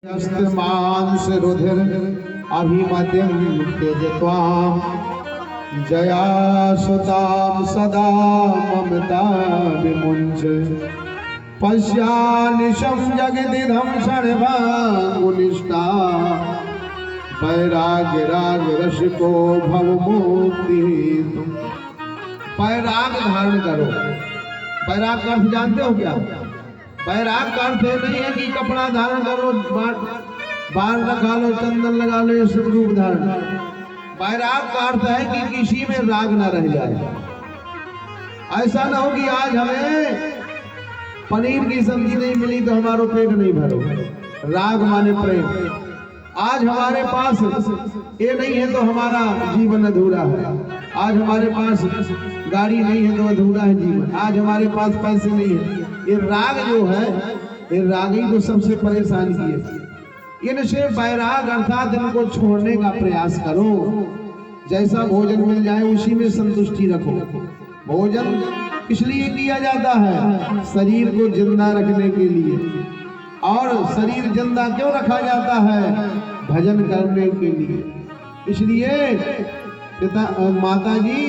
मांस रुधिर अभिमतिं त्यजत्वां जया सुतां सदा ममता विमुञ्च पश्यानिशं जगदिदं सर्वाङ्गुलिष्टा वैराग्य राग रसिको भव मुक्ति। वैराग धारण करो। वैराग का अर्थ जानते हो क्या? वैराग का अर्थ नहीं है कि कपड़ा धारण करो, बाल रखा लो, चंदन लगा लो, ये सब रूप धारण। वैराग का अर्थ है कि किसी में राग ना रह जाए। ऐसा ना हो कि आज हमें पनीर की सब्जी नहीं मिली तो हमारा पेट नहीं भरो। राग माने प्रेम। आज हमारे पास ये नहीं है तो हमारा जीवन अधूरा है। आज हमारे पास गाड़ी नहीं है तो अधूरा है जीवन। आज हमारे पास पैसे नहीं है। ये राग जो है, ये राग ही तो सबसे परेशान किए। इनसे वैराग अर्थात इनको छोड़ने का प्रयास करो। जैसा भोजन मिल जाए उसी में संतुष्टि रखो। भोजन इसलिए किया जाता है शरीर को जिंदा रखने के लिए। और शरीर जिंदा क्यों रखा जाता है? भजन करने के लिए। इसलिए पिता माता जी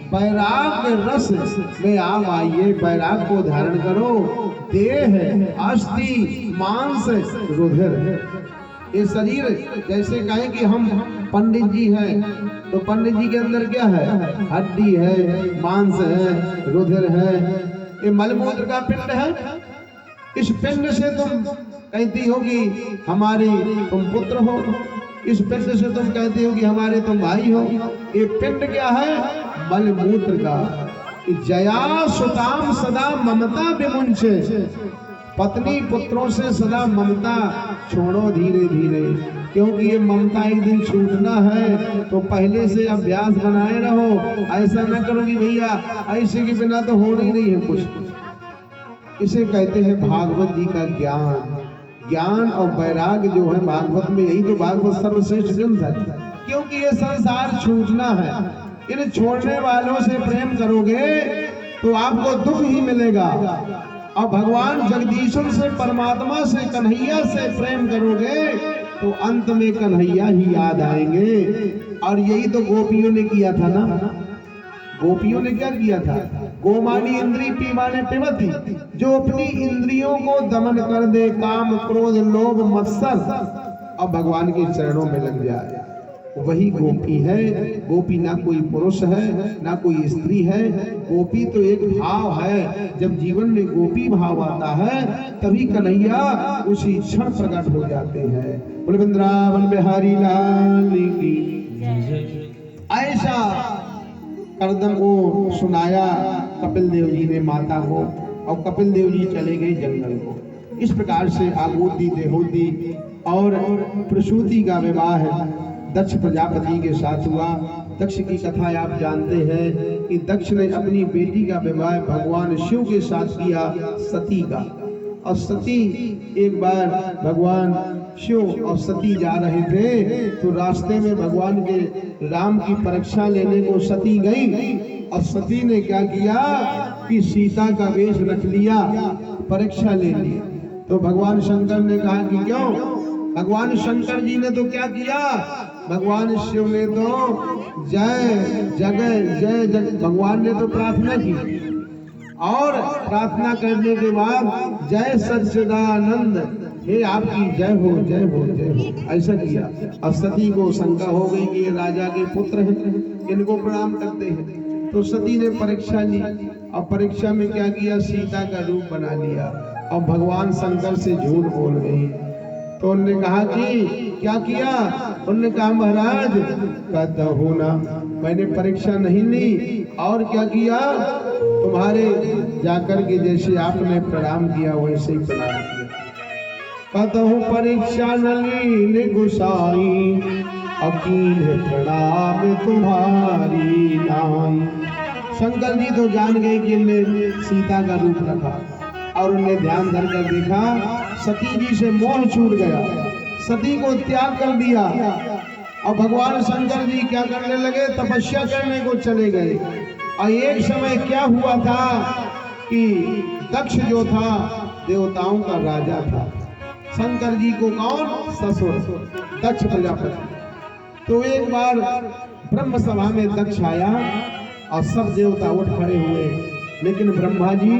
वैराग के रस में आप आइए, वैराग को धारण करो। देह अस्थि मांस रुधिर, ये शरीर जैसे कहें कि हम पंडित जी हैं तो पंडित जी के अंदर क्या है? हड्डी है, मांस है, रुधिर है। ये मलमूत्र का पिंड है। इस पिंड से तुम कहती हो कि हमारे तुम पुत्र हो। इस पिंड से तुम कहती हो कि हमारे तुम भाई हो। ये पिंड क्या है? मलमूत्र का। जया सुताम सदा ममता विमुंचे, पत्नी पुत्रों से सदा ममता छोड़ो धीरे धीरे, क्योंकि ये ममता एक दिन छूटना है। तो पहले से अभ्यास बनाए रहो। ऐसा न करो कि भैया ऐसे के बिना तो होना ही नहीं है कुछ। इसे कहते हैं भागवत जी का ज्ञान। ज्ञान और वैराग जो है भागवत में, यही तो भागवत सर्वश्रेष्ठ ग्रंथ है। क्योंकि ये संसार छूटना है। इन छोड़ने वालों से प्रेम करोगे तो आपको दुख ही मिलेगा। और भगवान जगदीश्वर से, परमात्मा से, कन्हैया से प्रेम करोगे तो अंत में कन्हैया ही याद आएंगे। और यही तो गोपियों ने किया था ना। गोपियों ने क्या किया था? गोमानी इंद्री पीमाने पिबती, जो अपनी इंद्रियों को दमन कर दे, काम क्रोध लोभ मत्सर, अब भगवान के चरणों में लग जाए, वही गोपी है। गोपी ना कोई पुरुष है ना कोई स्त्री है। गोपी तो एक भाव है। जब जीवन में गोपी भाव आता है तभी कन्हैया उसी क्षण प्रकट हो जाते हैं। बोले वृंदावन बिहारी लाल की। ऐसा करदम को सुनाया कपिल देव जी ने माता को, और कपिल देव जी चले गए जंगल को। इस प्रकार से आगोती देहोती और प्रसूति का विवाह दक्ष प्रजापति के साथ हुआ। दक्ष की कथा आप जानते हैं कि दक्ष ने अपनी बेटी का विवाह भगवान शिव के साथ किया, सती का। और सती एक बार भगवान शिव और सती जा रहे थे तो रास्ते में भगवान के राम की परीक्षा लेने को सती गई। और सती ने क्या किया कि सीता का वेश रख लिया, परीक्षा ले ली। तो भगवान शंकर ने कहा कि क्यों? भगवान शंकर जी ने तो क्या किया? भगवान शिव ने तो जय जगह जय जग, भगवान ने तो प्रार्थना की। और प्रार्थना करने के बाद जय सच्चिदानंद, हे आपकी जय हो जय हो जय हो, ऐसा किया। अब सती को शंका हो गई कि ये राजा के पुत्र हैं, इनको प्रणाम करते हैं। तो सती ने परीक्षा ली और परीक्षा में क्या किया? सीता का रूप बना लिया और भगवान शंकर से झूठ बोल गई। तो उन्होंने कहा कि क्या किया? उन्होंने कहा महाराज कहता ना, मैंने परीक्षा नहीं ली। और क्या किया? तुम्हारे जाकर के जैसे आपने प्रणाम किया वैसे ही प्रणाम किया। कहता हूँ परीक्षा न ली गुसाई, अकील प्रणाम तुम्हारी नाई। शंकर जी तो जान गए कि इनने सीता का रूप रखा और उन्हें ध्यान धर कर देखा, सती जी से मोह छूट गया, सती को त्याग कर दिया। और भगवान शंकर जी क्या करने लगे? तपस्या करने को चले गए। और एक समय क्या हुआ था कि दक्ष जो था देवताओं का राजा था, शंकर जी को कौन? ससुर दक्ष प्रजापति। तो एक बार ब्रह्म सभा में दक्ष आया और सब देवता उठ खड़े हुए, लेकिन ब्रह्मा जी